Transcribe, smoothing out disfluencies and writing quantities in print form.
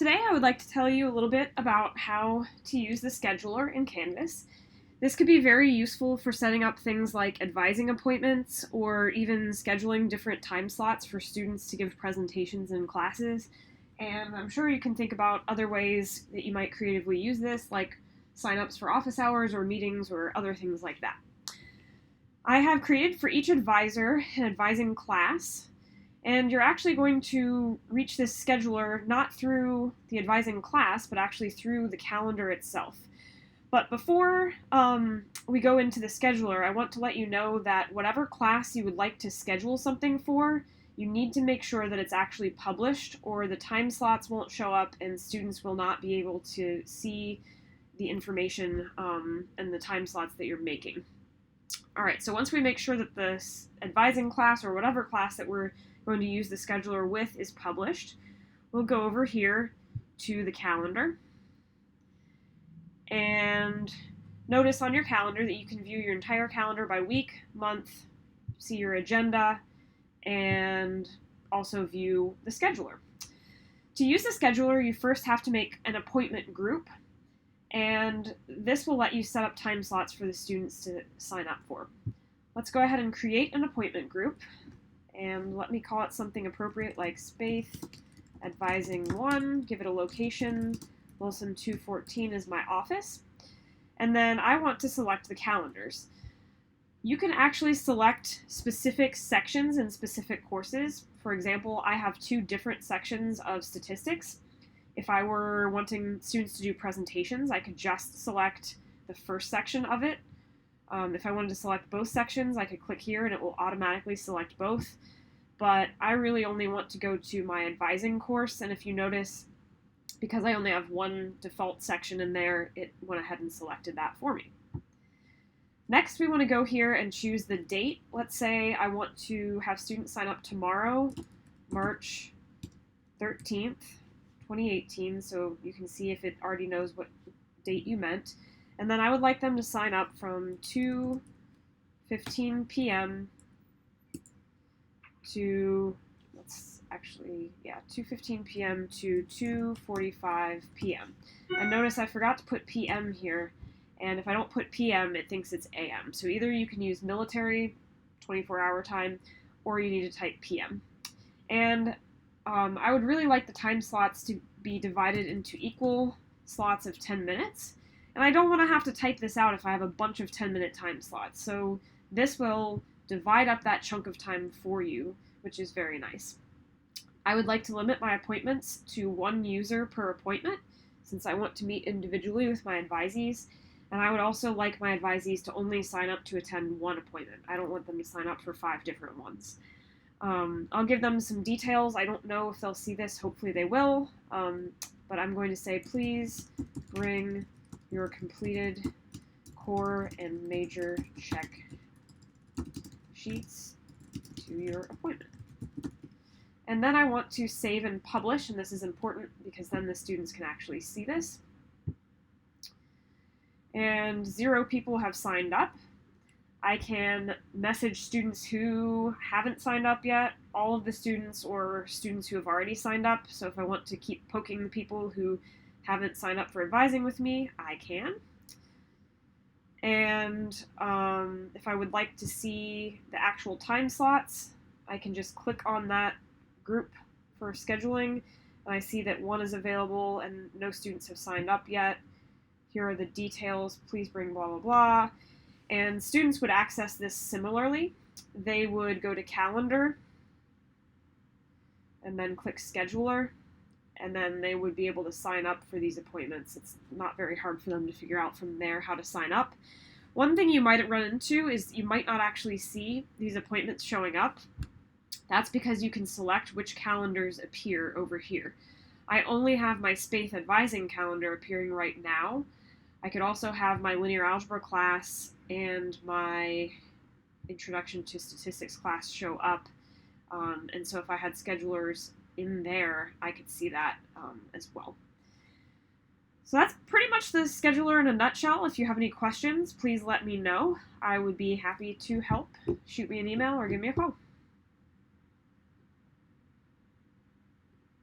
Today I would like to tell you a little bit about how to use the scheduler in Canvas. This could be very useful for setting up things like advising appointments or even scheduling different time slots for students to give presentations in classes. And I'm sure you can think about other ways that you might creatively use this, like signups for office hours or meetings or other things like that. I have created for each advisor an advising class, and you're actually going to reach this scheduler not through the advising class, but actually through the calendar itself. But before we go into the scheduler, I want to let you know that whatever class you would like to schedule something for, you need to make sure that it's actually published, or the time slots won't show up and students will not be able to see the information and the time slots that you're making. All right, so once we make sure that the advising class or whatever class that we're going to use the scheduler with is published, we'll go over here to the calendar. And notice on your calendar that you can view your entire calendar by week, month, see your agenda, and also view the scheduler. To use the scheduler, you first have to make an appointment group, and this will let you set up time slots for the students to sign up for. Let's go ahead and create an appointment group, and let me call it something appropriate like Spaeth Advising 1, give it a location. Wilson 214 is my office. And then I want to select the calendars. You can actually select specific sections in specific courses. For example, I have 2 different sections of statistics. If I were wanting students to do presentations, I could just select the first section of it. If I wanted to select both sections, I could click here and it will automatically select both. But I really only want to go to my advising course, and if you notice, because I only have one default section in there, it went ahead and selected that for me. Next, we want to go here and choose the date. Let's say I want to have students sign up tomorrow, March 13th, 2018, so you can see if it already knows what date you meant. And then I would like them to sign up from 2:15 p.m. to, 2:15 p.m. to 2:45 p.m. And notice I forgot to put p.m. here, and if I don't put p.m., it thinks it's a.m. So either you can use military, 24-hour time, or you need to type p.m. And I would really like the time slots to be divided into equal slots of 10 minutes. And I don't want to have to type this out if I have a bunch of 10-minute time slots. So this will divide up that chunk of time for you, which is very nice. I would like to limit my appointments to 1 user per appointment, since I want to meet individually with my advisees. And I would also like my advisees to only sign up to attend 1 appointment. I don't want them to sign up for 5 different ones. I'll give them some details. I don't know if they'll see this. Hopefully they will. But I'm going to say, please bring your completed core and major check sheets to your appointment. And then I want to save and publish, and this is important because then the students can actually see this. And 0 people have signed up. I can message students who haven't signed up yet, all of the students, or students who have already signed up. So if I want to keep poking the people who haven't signed up for advising with me, I can. And if I would like to see the actual time slots, I can just click on that group for scheduling, and I see that 1 is available and no students have signed up yet. Here are the details, please bring blah blah blah. And students would access this similarly. They would go to calendar and then click scheduler, and then they would be able to sign up for these appointments. It's not very hard for them to figure out from there how to sign up. One thing you might run into is you might not actually see these appointments showing up. That's because you can select which calendars appear over here. I only have my Spaeth Advising calendar appearing right now. I could also have my linear algebra class and my Introduction to Statistics class show up. And so if I had schedulers in there, I could see that as well. So that's pretty much the scheduler in a nutshell. If you have any questions, please let me know. I would be happy to help. Shoot me an email or give me a call.